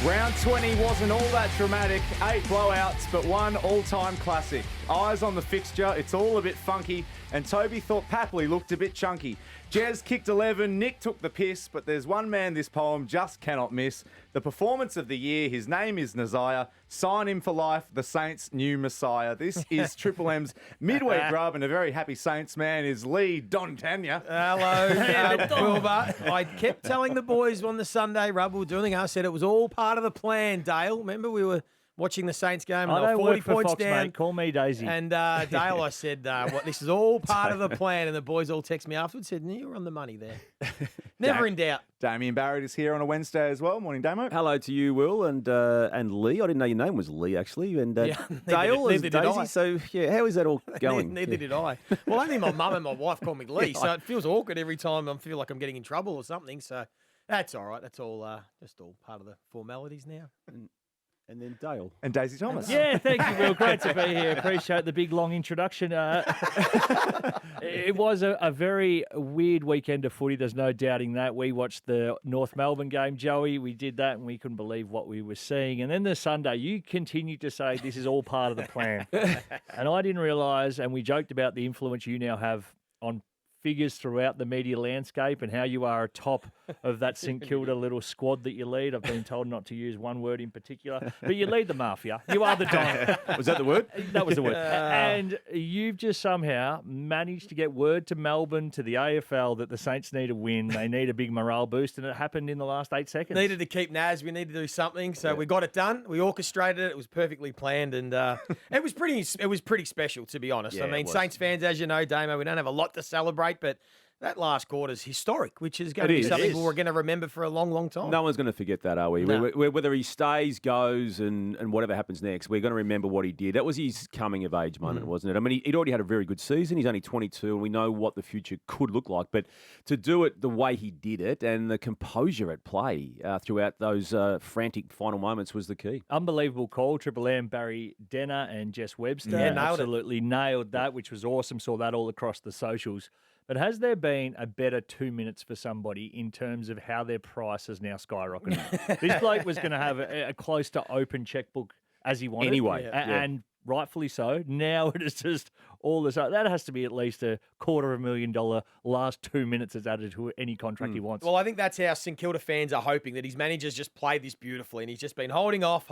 Round 20 wasn't all that dramatic. 8 blowouts, but one all-time classic. Eyes on the fixture, it's all a bit funky, and Toby thought Papley looked a bit chunky. Jez kicked 11, Nick took the piss, but there's one man this poem just cannot miss. The performance of the year, his name is Nasiah. Sign him for life, the Saints' new Messiah. This is Triple M's Midweek Rub, and a very happy Saints man is Lee Dontanya. Hello, Wilbur. I kept telling the boys on the Sunday Rub we were doing, I said it was all part of the plan, Dale. Remember we were watching the Saints game and I they were don't 40 work for points Fox, down. mate. Call me Daisy. And Dale, I said, this is all part of the plan. And the boys all text me afterwards and said, you were on the money there. Never in doubt. Damien Barrett is here on a Wednesday as well. Morning, Damo. Hello to you, Will, and Lee. I didn't know your name was Lee, actually. And Dale is neither did I. Daisy. So, yeah, how is that all going? Neither did I. Well, only my mum and my wife call me Lee, so it feels awkward every time I feel like I'm getting in trouble or something. So that's all right. That's all just all part of the formalities now. And then Dale. And Daisy Thomas. Yeah, thank you, Will. Great to be here. Appreciate the big, long introduction. It was a very weird weekend of footy. There's no doubting that. We watched the North Melbourne game, Joey. We did that, and we couldn't believe what we were seeing. And then the Sunday, you continued to say this is all part of the plan. And I didn't realise, and we joked about the influence you now have on figures throughout the media landscape and how you are atop of that St Kilda little squad that you lead. I've been told not to use one word in particular, but you lead the mafia. You are the Don. Was that the word? That was the word. And you've just somehow managed to get word to Melbourne, to the AFL, that the Saints need a win. They need a big morale boost, and it happened in the last 8 seconds. Needed to keep Naz. We needed to do something, so we got it done. We orchestrated it. It was perfectly planned, and it was pretty special, to be honest. Yeah, I mean, it was. Saints fans, as you know, Damo, we don't have a lot to celebrate, but that last quarter's historic, which is going to be something we're going to remember for a long, long time. No one's going to forget that, are we? No. Whether he stays, goes, and whatever happens next, we're going to remember what he did. That was his coming-of-age moment, wasn't it? I mean, he'd already had a very good season. He's only 22, and we know what the future could look like. But to do it the way he did it and the composure at play throughout those frantic final moments was the key. Unbelievable call. Triple M, Barry Denner and Jess Webster. Yeah, nailed it. Absolutely nailed that, which was awesome. Saw that all across the socials. But has there been a better 2 minutes for somebody in terms of how their price has now skyrocketed? This bloke was going to have a close to open checkbook as he wanted. Anyway, And rightfully so. Now it is just all this. That has to be at least $250,000 last 2 minutes that's added to any contract he wants. Well, I think that's how St Kilda fans are hoping, that his manager's just played this beautifully, and he's just been holding off,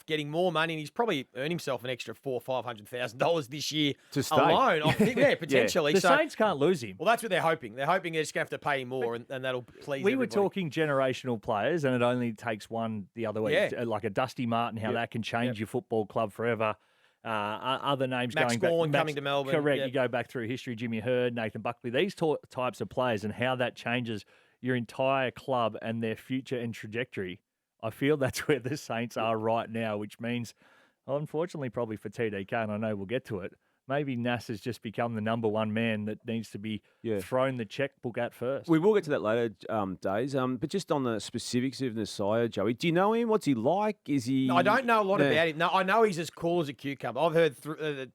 getting more money, and he's probably earned himself an extra $400,000 or $500,000 this year To stay. alone. I think, potentially. the Saints can't lose him. Well, that's what they're hoping. They're hoping they're just going to have to pay him more, and that'll please We everybody. were talking generational players, and it only takes one the other way. Yeah. Like a Dusty Martin, how that can change your football club forever. Other names Max going Gawn back. coming to Melbourne. Correct. Yep. You go back through history, Jimmy Hurd, Nathan Buckley, these types of players and how that changes your entire club and their future and trajectory. I feel that's where the Saints are right now, which means, unfortunately, probably for TDK, and I know we'll get to it, maybe Nas has just become the number one man that needs to be thrown the checkbook at first. We will get to that later, Days. But just on the specifics of Nasiah, Joey, do you know him? What's he like? Is he? No, I don't know a lot about him. No, I know he's as cool as a cucumber. I've heard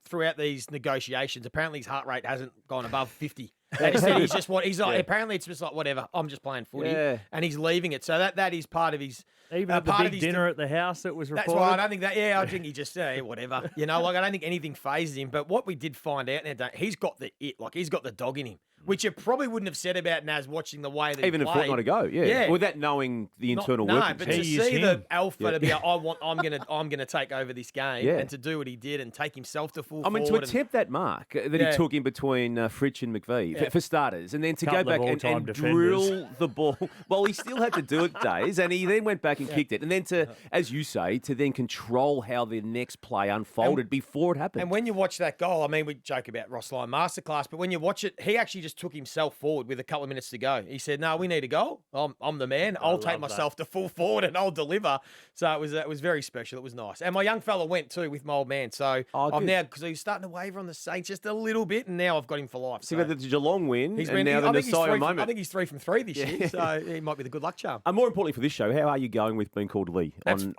throughout these negotiations, apparently his heart rate hasn't gone above 50. They just said he's just he's like. Apparently, it's just like whatever. I'm just playing footy, and he's leaving it. So that is part of his. Even at the big dinner at the house that was reported. That's why I don't think that. Yeah, I think he just whatever. I don't think anything phases him. But what we did find out now, he's got the it. Like he's got the dog in him, which you probably wouldn't have said about Naz watching the way that Even he a played. fortnight ago, yeah. Without knowing the internal workings. But to see the alpha to be, I'm gonna take over this game, and to do what he did and take himself to full. I mean, to attempt that mark that he took in between Fritsch and McVie for starters, and then to go back and drill the ball. Well, he still had to do it, Days, and he then went back and kicked it, and then to, as you say, to then control how the next play unfolded before it happened. And when you watch that goal, I mean, we joke about Ross Lyon masterclass, but when you watch it, he actually just took himself forward with a couple of minutes to go. He said, "No, we need a goal. I'm the man. I'll take myself to full forward and I'll deliver." So it was very special. It was nice. And my young fella went too with my old man. So I'm now, because he was starting to waver on the Saints just a little bit, and now I've got him for life. So the Geelong win, he's and now the Nasiah moment. I think he's 3 from 3 this year, so he might be the good luck charm. And more importantly for this show, how are you going with being called Lee on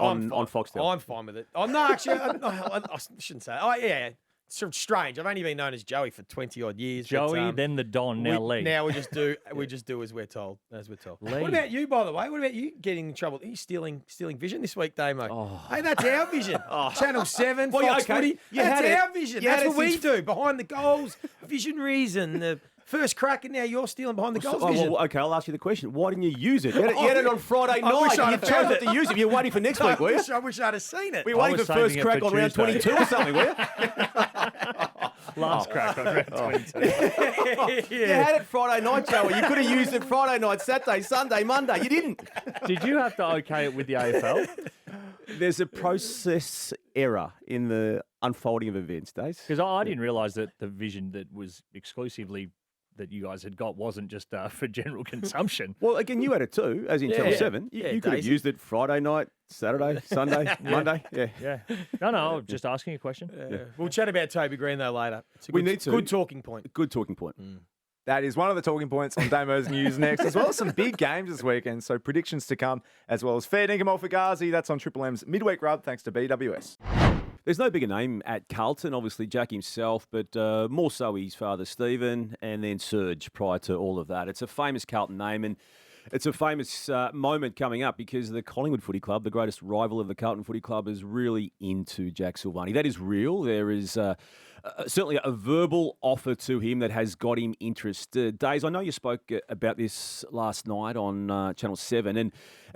Foxtel? I'm fine with it. Oh, no, actually, I shouldn't say. Oh, yeah. sort of strange. I've only been known as Joey for 20-odd years. Joey, but, then the Don, now Lee. Now we just do as we're told. Lee. What about you, by the way? What about you getting in trouble? Are you stealing vision this week, Damo? Hey, that's our vision. Channel 7, Fox Footy. That's our vision. That's what we do. Behind the goals, visionaries and the first crack, and now you're stealing behind the goals vision. Well, okay, I'll ask you the question. Why didn't you use it? You had it on Friday night. You chose not to use it. You're waiting for next week, were you? I wish I'd have seen it. Were you waiting for first crack on round 22 or something, were you? Last crack on round 22. You had it Friday night, Joey. You could have used it Friday night, Saturday, Sunday, Monday. You didn't. Did you have to okay it with the AFL? There's a process error in the unfolding of events, Days. Because I didn't realise that the vision that was exclusively that you guys had got wasn't just for general consumption. Well, again, you had it too, as in Channel 7. You could have used it Friday night, Saturday, Sunday, Monday. Yeah. No, I'm just asking a question. We'll chat about Toby Green, though, later. It's a We need to. Good talking point. Good talking point. That is one of the talking points on Damo's news next, as well as some big games this weekend. So predictions to come, as well as fair dinkum off Fugazi. That's on Triple M's Midweek Rub, thanks to BWS. There's no bigger name at Carlton, obviously Jack himself, but more so his father Stephen, and then Serge prior to all of that. It's a famous Carlton name, and it's a famous moment coming up because the Collingwood Footy Club, the greatest rival of the Carlton Footy Club, is really into Jack Silvagni. That is real. There is certainly a verbal offer to him that has got him interest. Days, I know you spoke about this last night on Channel 7, and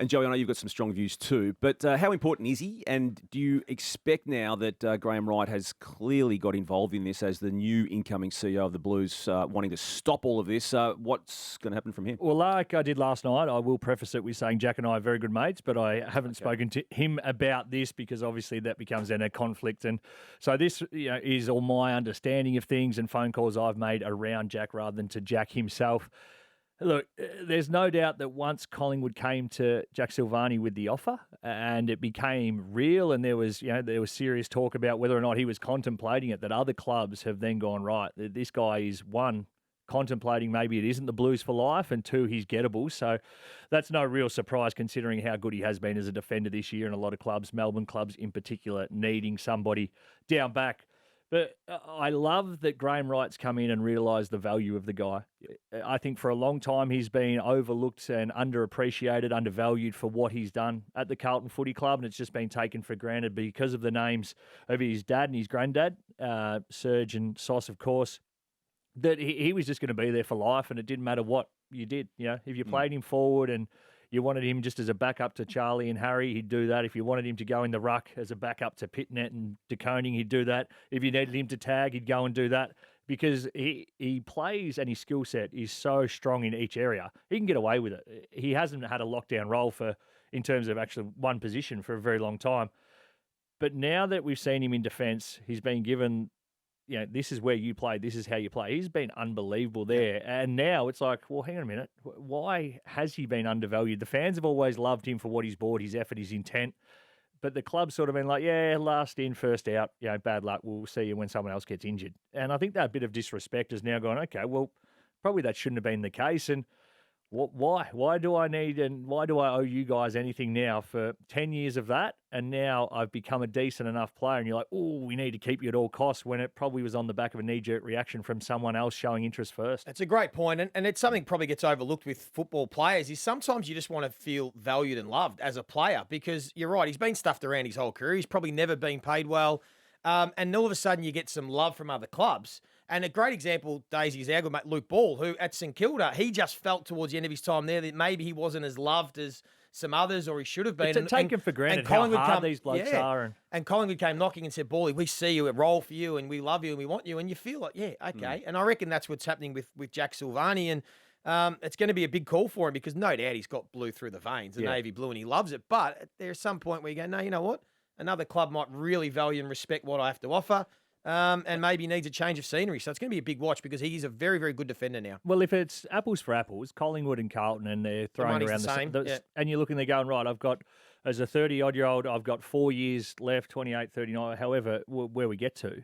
Joey, I know you've got some strong views too, but how important is he? And do you expect now that Graham Wright has clearly got involved in this as the new incoming CEO of the Blues, wanting to stop all of this? What's going to happen from him? Well, like I did last night, I will preface it with saying Jack and I are very good mates, but I haven't spoken to him about this because obviously that becomes then a conflict. And so this is all my understanding of things and phone calls I've made around Jack rather than to Jack himself. Look, there's no doubt that once Collingwood came to Jack Silvagni with the offer and it became real and there was serious talk about whether or not he was contemplating it, that other clubs have then gone, right, this guy is one, contemplating maybe it isn't the Blues for life, and two, he's gettable. So that's no real surprise considering how good he has been as a defender this year and a lot of clubs, Melbourne clubs in particular, needing somebody down back. But I love that Graham Wright's come in and realised the value of the guy. I think for a long time he's been overlooked and underappreciated, undervalued for what he's done at the Carlton Footy Club, and it's just been taken for granted because of the names of his dad and his granddad, Serge and Sauce, of course, that he was just going to be there for life, and it didn't matter what you did. If you played him forward and you wanted him just as a backup to Charlie and Harry, he'd do that. If you wanted him to go in the ruck as a backup to Pitnet and De Koning, he'd do that. If you needed him to tag, he'd go and do that because he plays and his skill set is so strong in each area. He can get away with it. He hasn't had a lockdown role in terms of actually one position for a very long time. But now that we've seen him in defence, he's been given, this is where you play, this is how you play. He's been unbelievable there. And now it's like, well, hang on a minute. Why has he been undervalued? The fans have always loved him for what he's brought, his effort, his intent. But the club's sort of been like, last in, first out, bad luck. We'll see you when someone else gets injured. And I think that bit of disrespect has now gone, okay, well, probably that shouldn't have been the case. And why? Why do I need and why do I owe you guys anything now for 10 years of that? And now I've become a decent enough player. And you're like, oh, we need to keep you at all costs, when it probably was on the back of a knee-jerk reaction from someone else showing interest first. It's a great point. And it's something probably gets overlooked with football players is sometimes you just want to feel valued and loved as a player because you're right. He's been stuffed around his whole career. He's probably never been paid well. And all of a sudden you get some love from other clubs. And a great example, Daisy, is our good mate Luke Ball, who at St Kilda, he just felt towards the end of his time there that maybe he wasn't as loved as some others, or he should have been. It's taken for granted how hard these blokes are. And Collingwood came knocking and said, Bally, we see you, we roll for you, and we love you, and we want you. And you feel like, okay. And I reckon that's what's happening with Jack Silvagni. And it's going to be a big call for him because no doubt he's got blue through the veins, the navy blue, and he loves it. But there's some point where you go, no, you know what? Another club might really value and respect what I have to offer. And maybe needs a change of scenery. So it's going to be a big watch because he's a very, very good defender now. Well, if it's apples for apples, Collingwood and Carlton, and they're throwing around the same, and you're looking, they're going, right, I've got, as a 30-odd-year-old, I've got 4 years left, 28, 39, however, where we get to.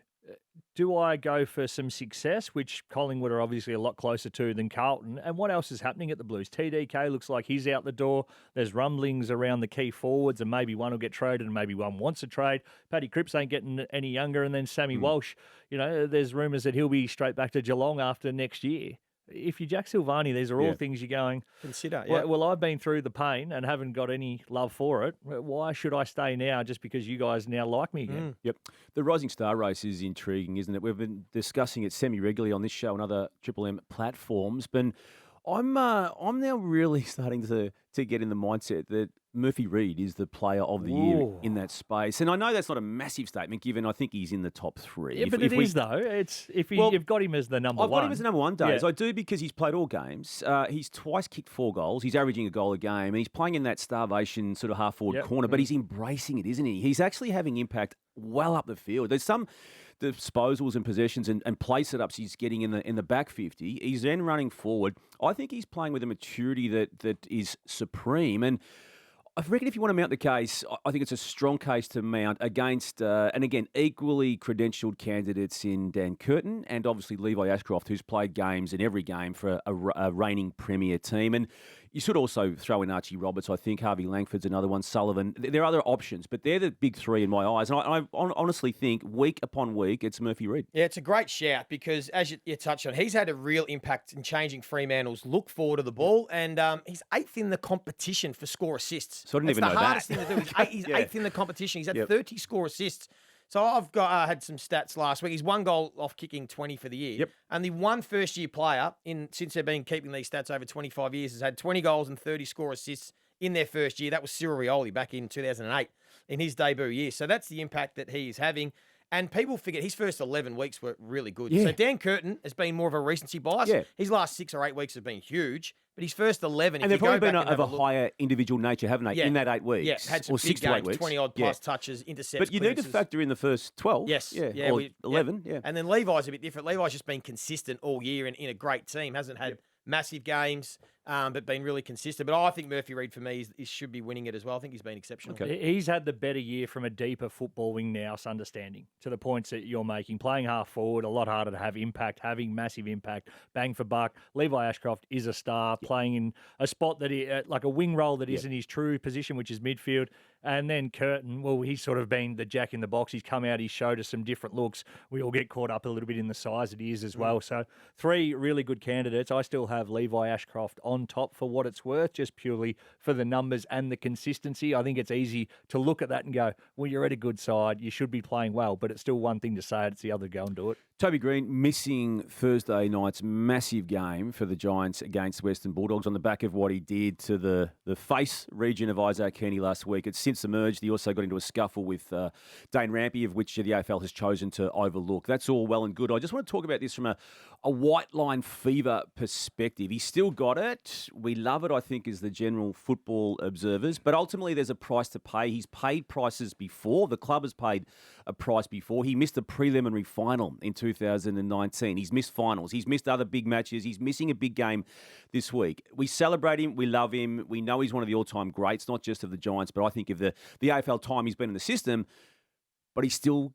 Do I go for some success, which Collingwood are obviously a lot closer to than Carlton? And what else is happening at the Blues? TDK looks like he's out the door. There's rumblings around the key forwards, and maybe one will get traded and maybe one wants a trade. Paddy Cripps ain't getting any younger. And then Sammy Walsh, there's rumours that he'll be straight back to Geelong after next year. If you're Jack Silvagni, these are all things you're going, consider. Well, I've been through the pain and haven't got any love for it. Why should I stay now just because you guys now like me again? Yep. The Rising Star race is intriguing, isn't it? We've been discussing it semi-regularly on this show and other Triple M platforms, but I'm now really starting to get in the mindset that Murphy Reid is the player of the year in that space. And I know that's not a massive statement, given I think he's in the top three. Yeah, but it is, though. It's you've got him as the number one. I've got him as the number one, Days. Yeah. I do, because he's played all games. He's twice kicked 4 goals. He's averaging a goal a game. And he's playing in that starvation sort of half-forward corner, but he's embracing it, isn't he? He's actually having impact well up the field. There's some disposals and possessions and play setups he's getting in the back 50. He's then running forward. I think he's playing with a maturity that is supreme. And I reckon if you want to mount the case, I think it's a strong case to mount against, and again, equally credentialed candidates in Dan Curtin and obviously Levi Ashcroft, who's played games in every game for a reigning premier team. And you should also throw in Archie Roberts, I think. Harvey Langford's another one. Sullivan. There are other options, but they're the big three in my eyes. And I honestly think week upon week, it's Murphy Reid. Yeah, it's a great shout because, as you touched on, he's had a real impact in changing Fremantle's look forward of the ball. And he's 8th in the competition for score assists. So I didn't even know that. It's the hardest thing to do. He's 8th in the competition. He's had 30 score assists. So I've had some stats last week. He's 1 goal off kicking 20 for the year. Yep. Only one first-year player since they've been keeping these stats over 25 years has had 20 goals and 30 score assists in their first year. That was Cyril Rioli back in 2008 in his debut year. So that's the impact that he is having. And people forget his first 11 weeks were really good. Yeah. So Dan Curtin has been more of a recency bias. Yeah. His last 6 or 8 weeks have been huge. But his first 11, and they've probably been of a higher individual nature, haven't they, in that 8 weeks? Yeah, had some or 6 big to 8 games, weeks. 20-odd plus touches, intercepts, But you need to factor in the first 12. Yes. Yeah, or 11, yeah. And then Levi's a bit different. Levi's just been consistent all year and in a great team. Hasn't had massive games, but been really consistent. But I think Murphy Reid, for me, should be winning it as well. I think he's been exceptional. Okay. He's had the better year from a deeper footballing nous understanding, to the points that you're making. Playing half forward, a lot harder to have impact, having massive impact, bang for buck. Levi Ashcroft is a star, playing in a spot that he, like a wing role that is in his true position, which is midfield. And then Curtin, well, he's sort of been the jack in the box. He's come out, he's showed us some different looks. We all get caught up a little bit in the size that he is as well. So 3 really good candidates. I still have Levi Ashcroft on top for what it's worth, just purely for the numbers and the consistency. I think it's easy to look at that and go, well, you're at a good side. You should be playing well, but it's still one thing to say it. It's the other to go and do it. Toby Green missing Thursday night's massive game for the Giants against Western Bulldogs on the back of what he did to the face region of Isaac Heaney last week. It's since emerged. He also got into a scuffle with Dane Rampy, of which the AFL has chosen to overlook. That's all well and good. I just want to talk about this from a white line fever perspective. He's still got it. We love it, I think, as the general football observers. But ultimately, there's a price to pay. He's paid prices before. The club has paid a price before. He missed a preliminary final in 2019. He's missed finals. He's missed other big matches. He's missing a big game this week. We celebrate him. We love him. We know he's one of the all-time greats, not just of the Giants, but I think of the AFL time he's been in the system. But he's still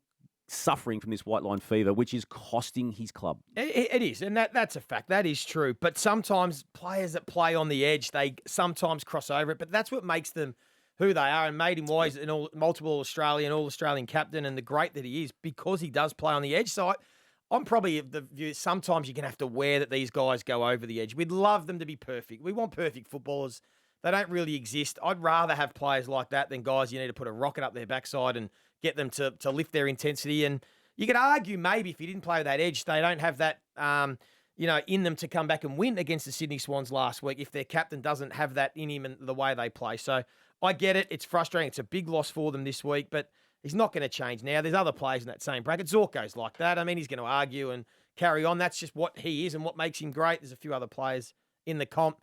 suffering from this white line fever, which is costing his club. It is, and that's a fact. That is true. But sometimes players that play on the edge, they sometimes cross over it. But that's what makes them who they are and made him why he's an multiple All-Australian captain and the great that he is because he does play on the edge. So I'm probably of the view sometimes you're going to have to wear that these guys go over the edge. We'd love them to be perfect. We want perfect footballers. They don't really exist. I'd rather have players like that than guys you need to put a rocket up their backside and get them to lift their intensity. And you could argue maybe if you didn't play with that edge, they don't have that, in them to come back and win against the Sydney Swans last week if their captain doesn't have that in him and the way they play. So I get it. It's frustrating. It's a big loss for them this week, but he's not going to change now. There's other players in that same bracket. Zorko's like that. I mean, he's going to argue and carry on. That's just what he is and what makes him great. There's a few other players in the comp.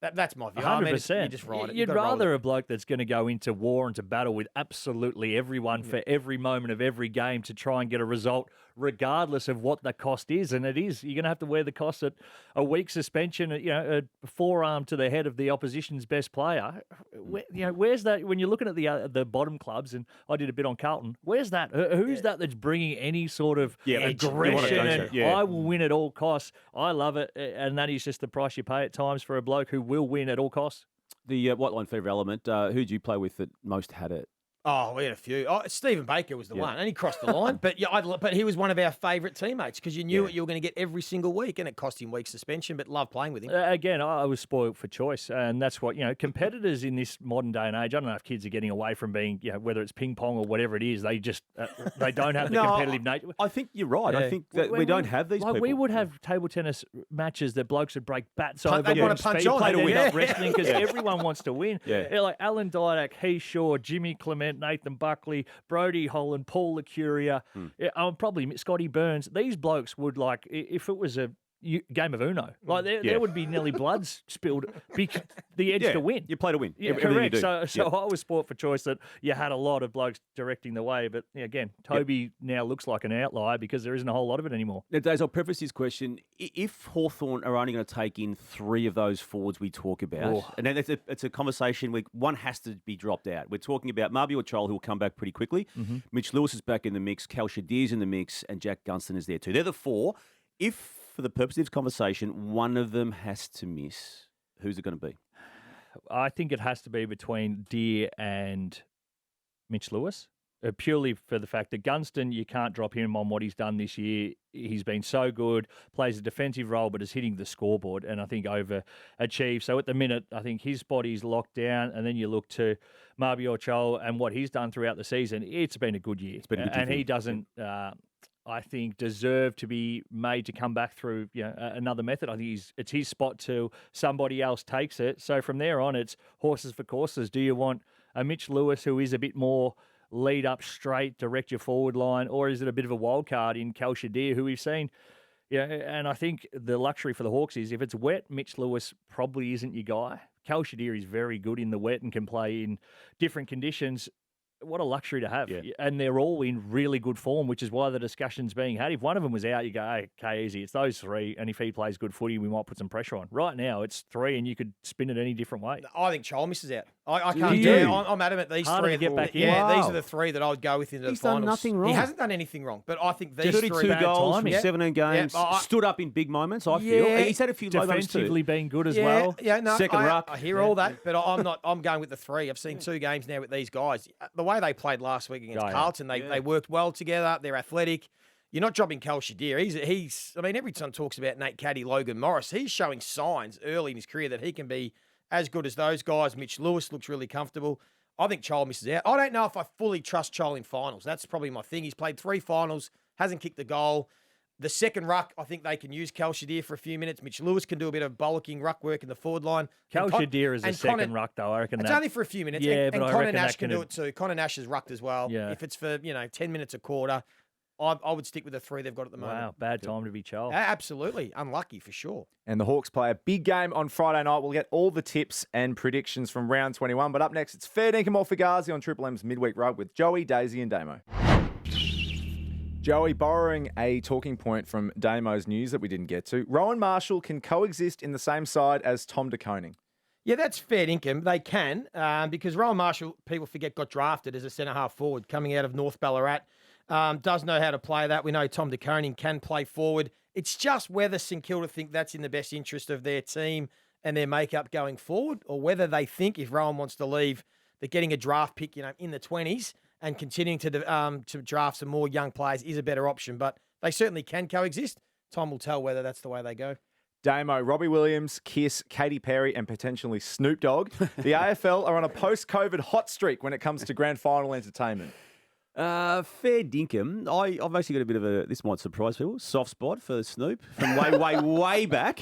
That's my view. 100%. I mean, you just ride it. You'd rather a bloke that's going to go into war and to battle with absolutely everyone for every moment of every game to try and get a result, regardless of what the cost is. And it is. You're going to have to wear the cost at a week suspension, a forearm to the head of the opposition's best player. Where's that? When you're looking at the bottom clubs, and I did a bit on Carlton, where's that? Who's that's bringing any sort of aggression and I will win at all costs? I love it. And that is just the price you pay at times for a bloke who will win at all costs. The white line fever element, who did you play with that most had it? Oh, we had a few. Oh, Stephen Baker was the one, and he crossed the line. But but he was one of our favourite teammates because you knew what you were going to get every single week, and it cost him weeks suspension. But loved playing with him. Again, I was spoiled for choice, and that's what competitors in this modern day and age. I don't know if kids are getting away from being, whether it's ping pong or whatever it is. They just they don't have the competitive nature. I think you're right. I think that we don't have these people. We would have table tennis matches that blokes would break bats over. They want to punch on. They'd end up wrestling because everyone wants to win. Like Alan Didak, Heath Shaw, Jimmy Clement, Nathan Buckley, Brodie Holland, Paul Licuria, probably Scotty Burns. These blokes would, like, if it was a game of Uno, like there would be nearly blood spilled, the edge to win. You play to win. Yeah, correct. So I was sport for choice that you had a lot of blokes directing the way. But again, Toby now looks like an outlier because there isn't a whole lot of it anymore. Now, Daze, I'll preface this question. If Hawthorn are only going to take in 3 of those forwards we talk about, and then it's a conversation where one has to be dropped out. We're talking about Marby or Chol, who will come back pretty quickly. Mitch Lewis is back in the mix. Cal Shadir's in the mix. And Jack Gunston is there too. They're the 4. If, for the purpose of this conversation, one of them has to miss, who's it going to be? I think it has to be between Deer and Mitch Lewis, purely for the fact that Gunston, you can't drop him on what he's done this year. He's been so good, plays a defensive role, but is hitting the scoreboard and I think overachieved. So at the minute, I think his body's locked down, and then you look to Marby Chol and what he's done throughout the season. It's been a good year. And he doesn't... I think deserve to be made to come back through another method. I think it's his spot till somebody else takes it. So from there on, it's horses for courses. Do you want a Mitch Lewis who is a bit more lead up straight, direct your forward line, or is it a bit of a wild card in Cal Shadir, who we've seen? And I think the luxury for the Hawks is if it's wet, Mitch Lewis probably isn't your guy. Cal Shadir is very good in the wet and can play in different conditions. What a luxury to have. And they're all in really good form, which is why the discussion's being had. If one of them was out, you go, hey, okay, easy. It's those 3. And if he plays good footy, we might put some pressure on. Right now, it's 3, and you could spin it any different way. I think Chol misses out. I can't do it. I'm adamant these Harder 3 to get back in. Yeah, these are the 3 that I would go with into the finals. He's done nothing wrong. He hasn't done anything wrong, but I think these 32 3... goals from 17 games. Stood up in big moments, I feel. He's had a few low moments too. Defensively being good as well. Second ruck. I hear all that, but I'm going with the 3. I've seen 2 games now with these guys. The way they played last week against Carlton, they worked well together. They're athletic. You're not dropping Cal Shadir. He's. I mean, every time talks about Nate Caddy, Logan Morris, he's showing signs early in his career that he can be as good as those guys. Mitch Lewis looks really comfortable. I think Chol misses out. I don't know if I fully trust Chol in finals. That's probably my thing. He's played 3 finals, hasn't kicked the goal. The second ruck, I think they can use Cal Shadir for a few minutes. Mitch Lewis can do a bit of bollocking ruck work in the forward line. Cal Shadir is a second ruck, though. I reckon it's only for a few minutes. Yeah, and but Connor Nash can do it too. Connor Nash is rucked as well. Yeah. If it's for 10 minutes a quarter, I would stick with the 3 they've got at the moment. Wow, bad time to be Chol. Absolutely. Unlucky for sure. And the Hawks play a big game on Friday night. We'll get all the tips and predictions from round 21. But up next, it's Fair Dinkum or Fugazi on Triple M's Midweek Rub with Joey, Daisy and Damo. Joey, borrowing a talking point from Damo's news that we didn't get to, Rowan Marshall can coexist in the same side as Tom De Koning. Yeah, that's fair income. They can, because Rowan Marshall, people forget, got drafted as a centre-half forward coming out of North Ballarat. Does know how to play that. We know Tom De Koning can play forward. It's just whether St Kilda think that's in the best interest of their team and their makeup going forward, or whether they think if Rowan wants to leave, that getting a draft pick, in the 20s and continuing to draft some more young players is a better option. But they certainly can coexist. Time will tell whether that's the way they go. Damo, Robbie Williams, Kiss, Katy Perry, and potentially Snoop Dogg. The AFL are on a post-COVID hot streak when it comes to grand final entertainment. Fair dinkum. I've actually got a bit of a, this might surprise people, soft spot for Snoop from way back.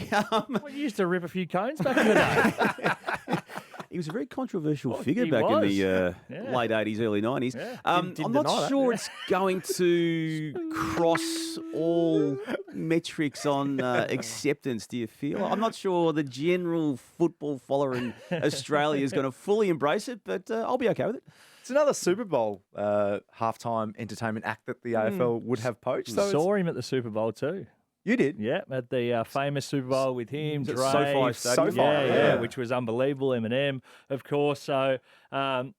We used to rip a few cones back in the day. He was a very controversial figure back in the late 80s, early 90s. I'm not sure it's going to cross all metrics on acceptance do you feel? I'm not sure the general football follower in Australia is going to fully embrace it, but I'll be okay with it. It's another Super Bowl halftime entertainment act that the AFL would have poached. So Saw him at the Super Bowl too. you did. Yeah, at the famous Super Bowl with him, Was it Dre, SoFi Stadium? yeah, which was unbelievable. Eminem, of course. So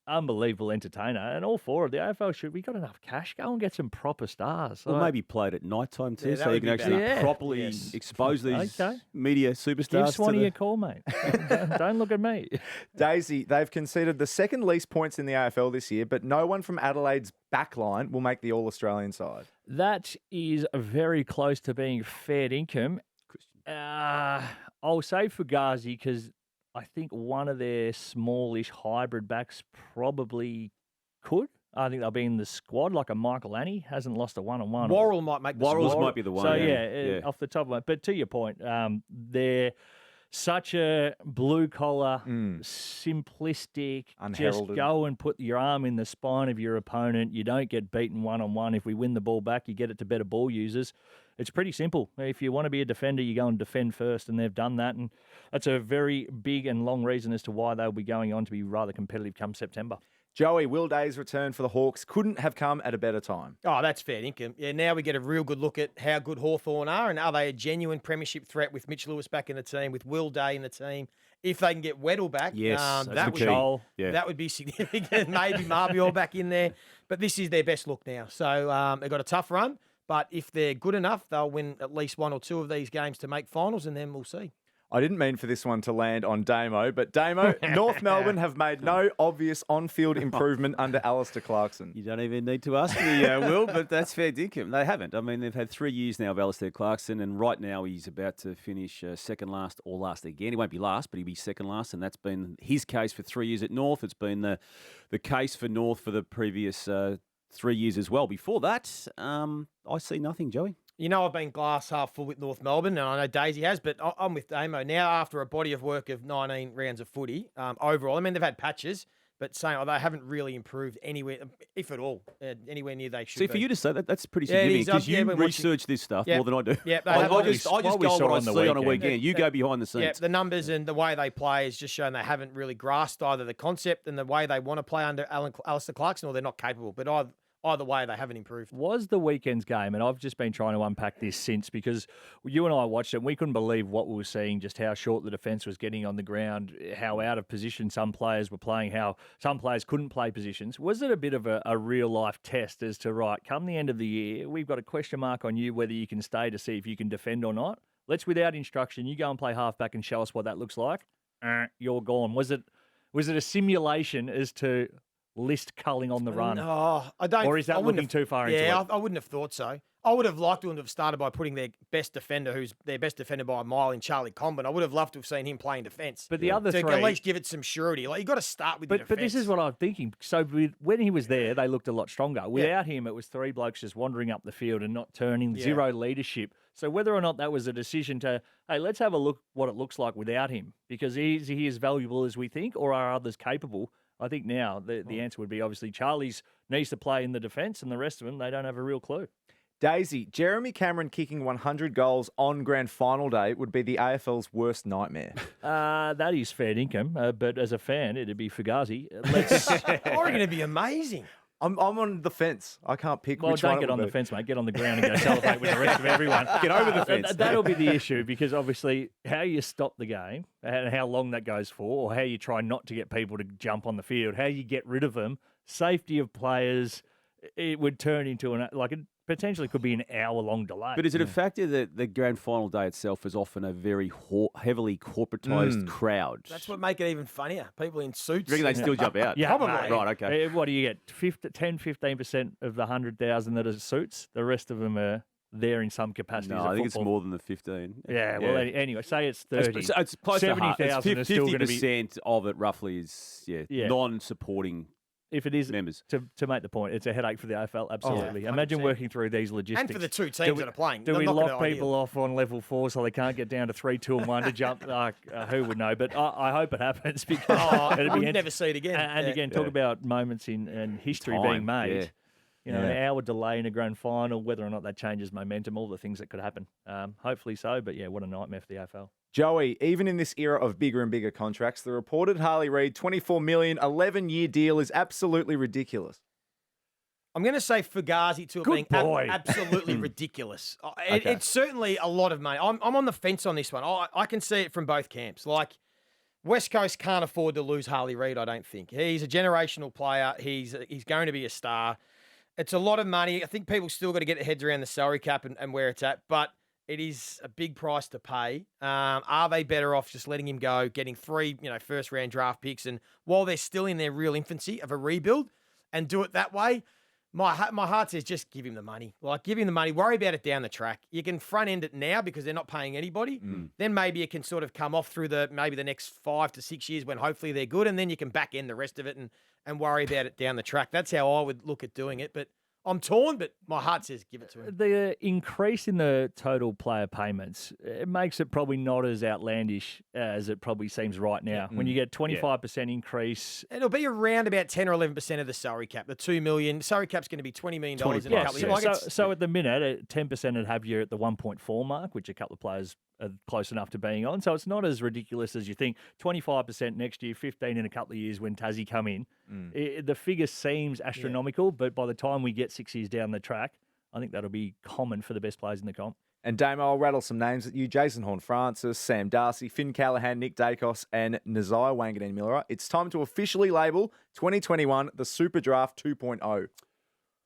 unbelievable entertainer, and all four of the AFL we got enough cash. Go and get some proper stars. Well, So- maybe played at night time too, Yeah, that so you would can be actually better. Yeah. properly Yes. expose these Okay. media superstars. Give Swanee to a call, mate. Don't look at me. Daisy, they've conceded the second least points in the AFL this year, but no one from Adelaide's backline will make the All-Australian side. That is very close to being fair income. I'll say Fugazi because I think one of their smallish hybrid backs probably could. I think they'll be in the squad, like a Michael Annie, hasn't lost a one-on-one. Worrell might make the Worrells squad. might be the one. So, yeah. off the top of my... But to your point, they're such a blue-collar, simplistic, just Unheralded. go and put your arm in the spine of your opponent. You don't get beaten one-on-one. If we win the ball back, you get it to better ball users. It's pretty simple. If you want to be a defender, you go and defend first, and they've done that. And that's a very big and long reason as to why they'll be going on to be rather competitive come September. Joey, Will Day's return for the Hawks couldn't have come at a better time. Oh, that's fair income. Yeah, now we get a real good look at how good Hawthorn are and are they a genuine premiership threat with Mitch Lewis back in the team, with Will Day in the team. If they can get Weddle back, Yes, that's that the would key. Joel. Yeah. that would be significant. Maybe Marbior back in there. But this is their best look now. So they've got a tough run. But if they're good enough, they'll win at least one or two of these games to make finals, and then we'll see. I didn't mean for this one to land on Damo, but Damo, North Melbourne have made no obvious on-field improvement under Alistair Clarkson. You don't even need to ask me, Will, but that's fair dinkum. They haven't. I mean, they've had 3 years now of Alistair Clarkson, and right now he's about to finish second last or last again. He won't be last, but he'll be second last, and that's been his case for 3 years at North. It's been the case for North for the previous 3 years as well. Before that, I see nothing, Joey. You know, I've been glass half full with North Melbourne, and I know Daisy has, but I'm with Damo now after a body of work of 19 rounds of footy overall. I mean, they've had patches, but saying they haven't really improved anywhere, if at all, anywhere near they should See, be. for you to say that, that's pretty Yeah, it significant is. because Yeah, you been watching- research this stuff Yeah. more than I do. Yeah, they I have. just what go we on saw what I on the see on a weekend. weekend. You go behind the scenes. Yeah, the numbers and the way they play is just showing they haven't really grasped either the concept and the way they want to play under Alistair Clarkson, or they're not capable. But either way, they haven't improved. Was the weekend's game, and I've just been trying to unpack this since because you and I watched it and we couldn't believe what we were seeing, just how short the defence was getting on the ground, how out of position some players were playing, how some players couldn't play positions. Was it a bit of a real-life test as to, right, come the end of the year, we've got a question mark on you whether you can stay to see if you can defend or not? Let's, without instruction, you go and play halfback and show us what that looks like. You're gone. Was it a simulation as to list culling on the run? No, I don't. Or is that I wouldn't looking have- too far into Yeah, it? I wouldn't have thought so. I would have liked to have started by putting their best defender, who's their best defender by a mile, in Charlie Comben. I would have loved to have seen him playing defence. But the other to three... at least give it some surety. Like, you got to start with your But this defence. is what I'm thinking. So when he was there, they looked a lot stronger. Without him, it was three blokes just wandering up the field and not turning, Yeah. zero leadership. So whether or not that was a decision to, hey, let's have a look what it looks like without him, because is he as valuable as we think, or are others capable? I think now the answer would be obviously Charlie's needs to play in the defence, and the rest of them, they don't have a real clue. Daisy, Jeremy Cameron kicking 100 goals on grand final day would be the AFL's worst nightmare. That is fair income, but as a fan, it'd be Fugazi. Let's... I reckon it'd be amazing. I'm on the fence. I can't pick Well, which don't one. get it on would the be. fence, mate. Get on the ground and go celebrate with the rest of everyone. Get over the fence. That'll be the issue, because obviously how you stop the game and how long that goes for, or how you try not to get people to jump on the field, how you get rid of them, safety of players, it would turn into it potentially could be an hour-long delay. But is it a factor that the grand final day itself is often a very heavily corporatized crowd? That's what make it even funnier. People in suits. You reckon they still jump out? Yeah, Probably. mate. Right, okay. What do you get? 10-15% of the 100,000 that are suits. The rest of them are there in some capacity. No, as a I think it's football. more than the 15. Yeah, well, anyway, say it's 30. So it's close to half. 70,000 is still going to be... 50% of it roughly is Yeah. non-supporting If it is, members. to make the point, it's a headache for the AFL, absolutely. Imagine 100%. working through these logistics. And for the two Do teams we- that are playing. Do they're we not gonna lock ideal. people off on level 4 so they can't get down to 3, 2 and 1 to jump? Who would know? But I hope it happens, because Oh, it'd we'll be never see it again. And Yeah. again, talk about moments in history Time, being made. yeah. You know, an hour delay in a grand final, whether or not that changes momentum, all the things that could happen. Hopefully so, but yeah, what a nightmare for the AFL. Joey, even in this era of bigger and bigger contracts, the reported Harley Reid $24 million, 11-year deal is absolutely ridiculous. I'm going to say Fugazi to it Good being boy. absolutely ridiculous. Okay. It's certainly a lot of money. I'm on the fence on this one. I can see it from both camps. Like, West Coast can't afford to lose Harley Reid, I don't think. He's a generational player. He's going to be a star. It's a lot of money. I think people still got to get their heads around the salary cap and where it's at, but it is a big price to pay. Are they better off just letting him go, getting 3, first-round draft picks, and while they're still in their real infancy of a rebuild, and do it that way? My heart says just give him the money. Like, give him the money. Worry about it down the track. You can front end it now because they're not paying anybody. Then maybe it can sort of come off through the next 5 to 6 years when hopefully they're good, and then you can back end the rest of it and worry about it down the track. That's how I would look at doing it. But I'm torn, but my heart says give it to him. The increase in the total player payments, it makes it probably not as outlandish as it probably seems right now. When you get 25% increase. It'll be around about 10 or 11% of the salary cap, the $2 million. Salary cap's going to be $20 million in a couple of years. So at the minute, 10% would have you at the 1.4 mark, which a couple of players are close enough to being on. So it's not as ridiculous as you think. 25% next year, 15 in a couple of years when Tassie come in. The figure seems astronomical, but by the time we get 6 years down the track, I think that'll be common for the best players in the comp. And Damo, I'll rattle some names at you. Jason Horne-Francis, Sam Darcy, Finn Callahan, Nick Dacos, and Nasiah Wanganeen-Milera. It's time to officially label 2021 the Super Draft 2.0.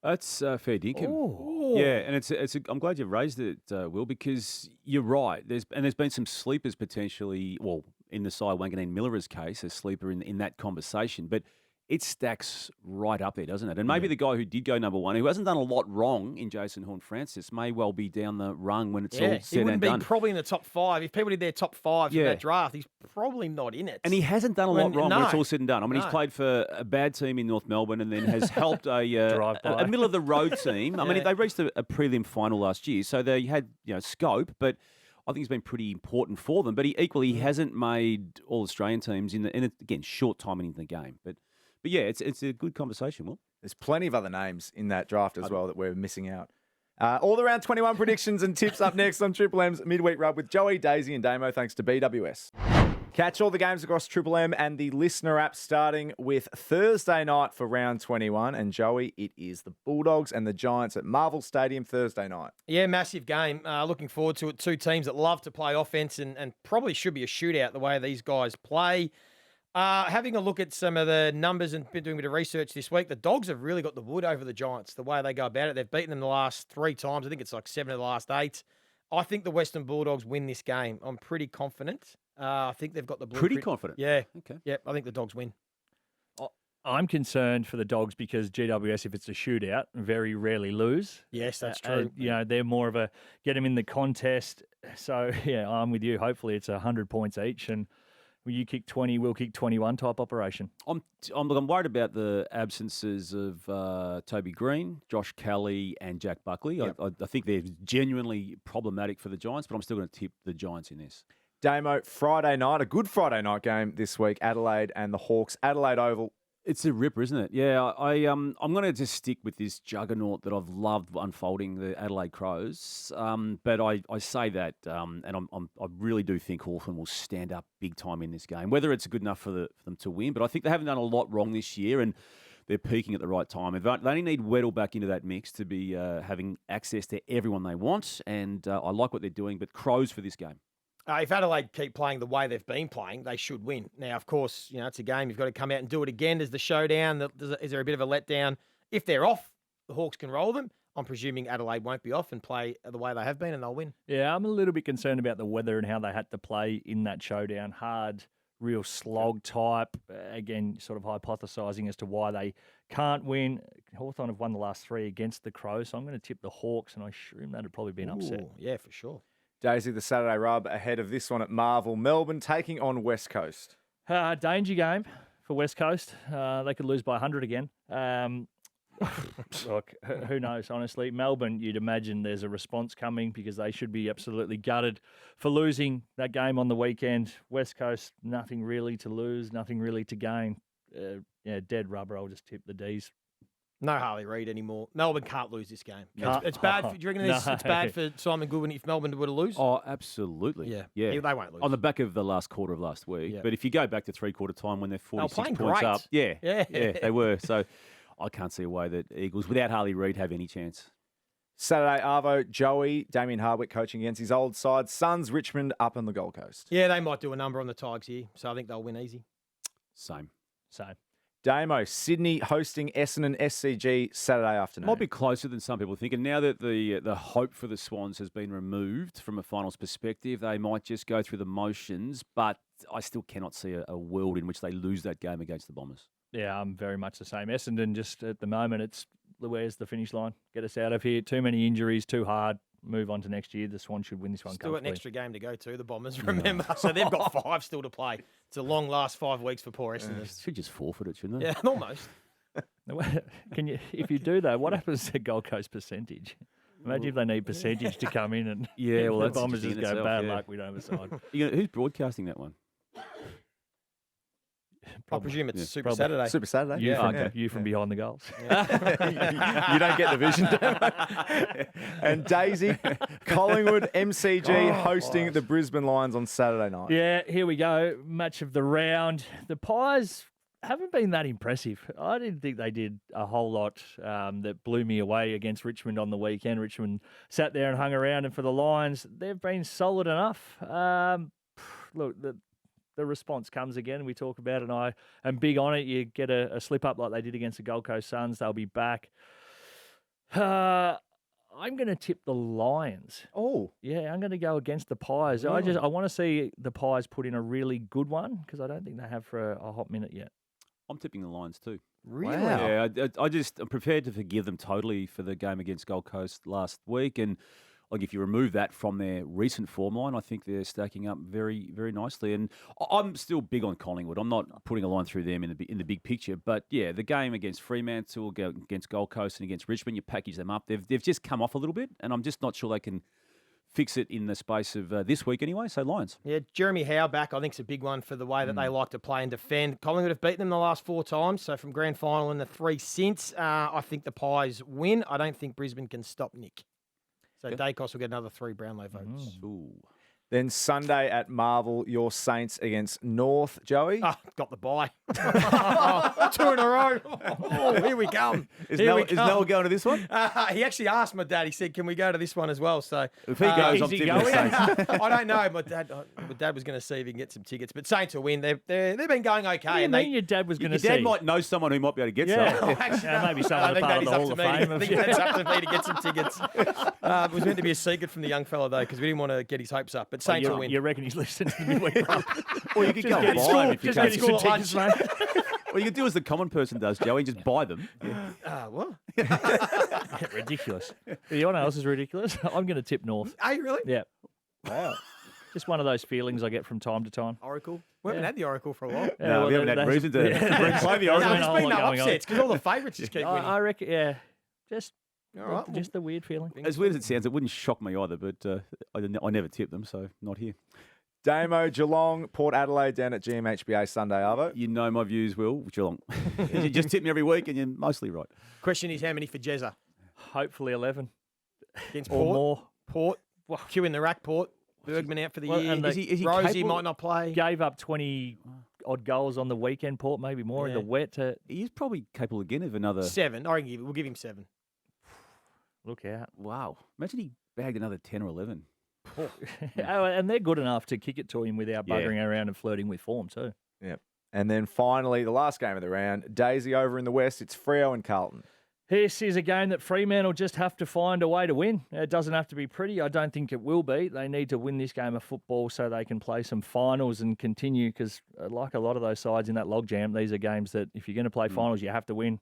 That's fair dinkum. Yeah, and I'm glad you raised it, Will, because you're right. There's been some sleepers potentially. Well, in Nasiah Wanganeen-Milera's case, a sleeper in that conversation, but it stacks right up there, doesn't it? And maybe the guy who did go number one, who hasn't done a lot wrong in Jason Horne-Francis, may well be down the rung when it's all said and done. He wouldn't be probably in the top 5. If people did their top 5 from that draft, he's probably not in it. And he hasn't done a lot wrong when it's all said and done. I mean, he's played for a bad team in North Melbourne and then has helped a middle-of-the-road team. I mean, they reached a prelim final last year, so they had scope, but I think it's been pretty important for them. But he hasn't made All-Australian teams in again, short time into the game. But yeah, it's a good conversation, Will. There's plenty of other names in that draft as well that we're missing out. All the round 21 predictions and tips up next on Triple M's Midweek Rub with Joey, Daisy and Damo, thanks to BWS. Catch all the games across Triple M and the listener app starting with Thursday night for round 21. And Joey, it is the Bulldogs and the Giants at Marvel Stadium Thursday night. Yeah, massive game. Looking forward to it. Two teams that love to play offense and probably should be a shootout the way these guys play. Having a look at some of the numbers and been doing a bit of research this week, the Dogs have really got the wood over the Giants, the way they go about it. They've beaten them the last 3 times. I think it's like 7 of the last 8. I think the Western Bulldogs win this game. I'm pretty confident. I think they've got the blueprint. Pretty confident? Yeah. Okay. Yeah, I think the Dogs win. I'm concerned for the Dogs because GWS, if it's a shootout, very rarely lose. Yes, that's true. They're more of a get them in the contest. So, yeah, I'm with you. Hopefully it's 100 points each and you kick 20, we'll kick 21 type operation. I'm worried about the absences of Toby Green, Josh Kelly, and Jack Buckley. Yep. I think they're genuinely problematic for the Giants, but I'm still going to tip the Giants in this. Damo, Friday night, a good Friday night game this week, Adelaide and the Hawks. Adelaide Oval. It's a ripper, isn't it? Yeah, I'm going to just stick with this juggernaut that I've loved unfolding, the Adelaide Crows. But I say that, and I really do think Hawthorn will stand up big time in this game. Whether it's good enough for them to win, but I think they haven't done a lot wrong this year, and they're peaking at the right time. They only need Weddle back into that mix to be having access to everyone they want, and I like what they're doing. But Crows for this game. If Adelaide keep playing the way they've been playing, they should win. Now, of course, it's a game. You've got to come out and do it again. There's the showdown. Is there a bit of a letdown? If they're off, the Hawks can roll them. I'm presuming Adelaide won't be off and play the way they have been, and they'll win. Yeah, I'm a little bit concerned about the weather and how they had to play in that showdown. Hard, real slog type. Again, sort of hypothesising as to why they can't win. Hawthorn have won the last 3 against the Crows, so I'm going to tip the Hawks, and I assume that would probably be an upset. Yeah, for sure. Daisy, the Saturday Rub ahead of this one at Marvel. Melbourne taking on West Coast. Danger game for West Coast. They could lose by 100 again. Look, who knows, honestly. Melbourne, you'd imagine there's a response coming because they should be absolutely gutted for losing that game on the weekend. West Coast, nothing really to lose, nothing really to gain. Dead rubber. I'll just tip the D's. No Harley Reid anymore. Melbourne can't lose this game. Can't- It's bad. Do you reckon it's No. bad for Simon Goodwin if Melbourne were to lose? Oh, absolutely. Yeah. Yeah. They won't lose. On the back of the last quarter of last week. Yeah. But if you go back to three-quarter time when they're 46 playing points great. up. Yeah. Yeah. They were. So I can't see a way that Eagles, without Harley Reid, have any chance. Saturday, Arvo, Joey, Damien Hardwick coaching against his old side. Suns, Richmond up on the Gold Coast. Yeah, they might do a number on the Tigers here, so I think they'll win easy. Same. Damo, Sydney hosting Essendon SCG Saturday afternoon. Might be closer than some people think. And now that the hope for the Swans has been removed from a finals perspective, they might just go through the motions. But I still cannot see a world in which they lose that game against the Bombers. Yeah, I'm very much the same. Essendon, just at the moment, it's where's the finish line? Get us out of here. Too many injuries, too hard. Move on to next year. The Swans should win this one Still got an comfortably. extra game to go to, the Bombers, remember. So they've got 5 still to play. It's a long last 5 weeks for poor Essendon. Should just forfeit it, shouldn't they? Yeah, almost. Can you, if you do that, what happens to Gold Coast percentage? Imagine if they need percentage to come in and Yeah, well, the that's Bombers just interesting go, in itself, bad yeah. luck, we don't have a side. Who's broadcasting that one? I presume it's Super Probably. Saturday. Super Saturday. You, from, Yeah. you from behind the goals. You don't get the vision, Damo. And Daisy, Collingwood MCG hosting the Brisbane Lions on Saturday night. Yeah, here we go. Match of the round. The Pies haven't been that impressive. I didn't think they did a whole lot that blew me away against Richmond on the weekend. Richmond sat there and hung around, and for the Lions, they've been solid enough. Look, the response comes again. We talk about it, and I am big on it. You get a slip up like they did against the Gold Coast Suns, they'll be back. I'm going to tip the Lions. Oh, Yeah, I'm going to go against the Pies. I want to see the Pies put in a really good one because I don't think they have for a hot minute yet. I'm tipping the Lions too. Really? Wow. Yeah, I'm prepared to forgive them totally for the game against Gold Coast last week. And like if you remove that from their recent form line, I think they're stacking up very, very nicely. And I'm still big on Collingwood. I'm not putting a line through them in the big picture. But yeah, the game against Fremantle, against Gold Coast, and against Richmond, you package them up. They've just come off a little bit, and I'm just not sure they can fix it in the space of this week anyway. So Lions. Yeah, Jeremy Howe back, I think, is a big one for the way that they like to play and defend. Collingwood have beaten them the last 4 times, so from grand final and the 3 since, I think the Pies win. I don't think Brisbane can stop Nick. So Dacos will get another 3 Brownlow votes. Ooh. then Sunday at Marvel, your Saints against North. Joey? Ah, got the bye. 2 in a row. Oh, here we come. Is Here we Noah come. going to this one? He actually asked my dad. He said, "Can we go to this one as well?" So If he goes, is I'm he tipping the going? Saints. I don't know. My dad was going to see if he can get some tickets, but Saints will win. They've been going okay, What do you and mean your dad was going Your to dad see? might know someone who might be able to get Yeah. some. Maybe someone I think part that of is the up Hall to of me. Fame. I think that's up to me to get some tickets. It was meant to be a secret from the young fella though, because we didn't want to get his hopes up. But Saints will win. You reckon he's listening to the Midweek Rub? Or you could go get and his buy them if you just can't. get his some tickets, mate. What you could do as the common person does, Joey, just buy them. What? Ridiculous. You know what else is ridiculous? I'm going to tip North. Are you really? Yeah. Wow. Just one of those feelings I get from time to time. Oracle. We haven't had the Oracle for a while. Yeah, No, well, we haven't had that's- reason to play the No, There's Origin. been a there's whole been lot no going on. upsets because all the favourites just keep winning. I reckon, yeah. Just All right. just the weird feeling. As weird as it sounds, it wouldn't shock me either, but I never tip them, so not here. Damo, Geelong, Port Adelaide down at GMHBA Sunday, Arvo. You know my views, Will, Geelong. You just tip me every week and you're mostly right. Question is, how many for Jezza Hopefully 11 against or Port? more. Port. Q in the rack. Port. Bergman out for the Well, year. and Is they- he capable? Rosie might not play. Gave up 20 odd goals on the weekend, Port, maybe more in the Yeah. wet. To He's probably capable again of another. 7. I reckon we'll give him 7. look out. Wow. Imagine he bagged another 10 or 11. Oh, and they're good enough to kick it to him without Yeah. buggering around and flirting with form too. Yep. And then finally, the last game of the round, Daisy over in the West. It's Freo and Carlton. This is a game that Fremantle just have to find a way to win. It doesn't have to be pretty. I don't think it will be. They need to win this game of football so they can play some finals and continue because like a lot of those sides in that logjam, these are games that if you're going to play finals, you have to win.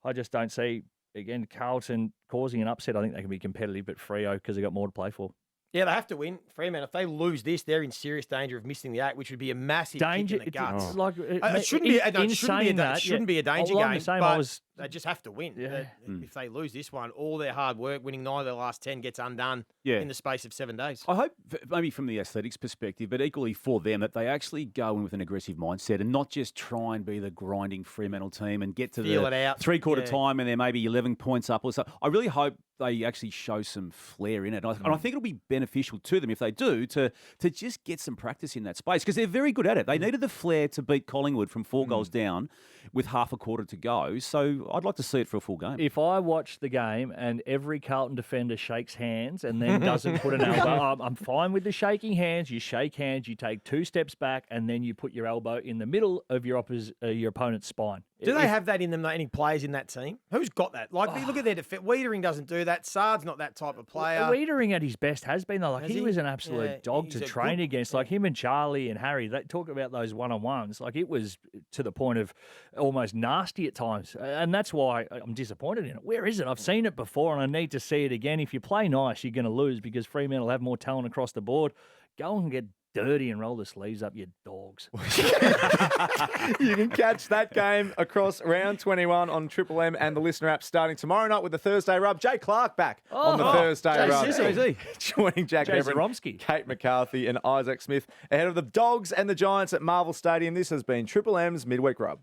I just don't see, again, Carlton causing an upset. I think they can be competitive, but Freo, because they've got more to play for. Yeah, they have to win. Fremantle, if they lose this, they're in serious danger of missing the 8, which would be a massive Danger. kick in the guts. It's like It shouldn't be a danger game, well, I'm but the same. I was They just have to win. Yeah. If they lose this one, all their hard work, winning 9 of their last 10, gets undone in the space of 7 days. I hope, maybe from the athletics perspective, but equally for them, that they actually go in with an aggressive mindset and not just try and be the grinding Fremantle team and get to Feel the it out. three-quarter time and they're maybe 11 points up or so. I really hope they actually show some flair in it. And I think it'll be beneficial to them if they do to just get some practice in that space because they're very good at it. They needed the flair to beat Collingwood from 4 goals down with half a quarter to go. So I'd like to see it for a full game. If I watch the game and every Carlton defender shakes hands and then doesn't put an elbow, I'm fine with the shaking hands. You shake hands, you take 2 steps back, and then you put your elbow in the middle of your opponent's spine. Do they have that in them, any players in that team? Who's got that? Like, look at their defence. Wiedering doesn't do that. Sard's not that type of player. Wiedering at his best has been, though. Like, Has he he? was an absolute Yeah, dog he's to a train good- against. Like, him and Charlie and Harry, they talk about those one-on-ones. Like, it was to the point of almost nasty at times. And that's why I'm disappointed in it. Where is it? I've seen it before, and I need to see it again. If you play nice, you're going to lose because Fremantle have more talent across the board. Go and get dirty and roll the sleeves up, you dogs. You can catch that game across round 21 on Triple M and the Listener app starting tomorrow night with the Thursday Rub. Jay Clark back on the Thursday Jay Rub. Sissy. Joining Jack Jay Everett, Zaromsky. Kate McCarthy and Isaac Smith ahead of the Dogs and the Giants at Marvel Stadium. This has been Triple M's Midweek Rub.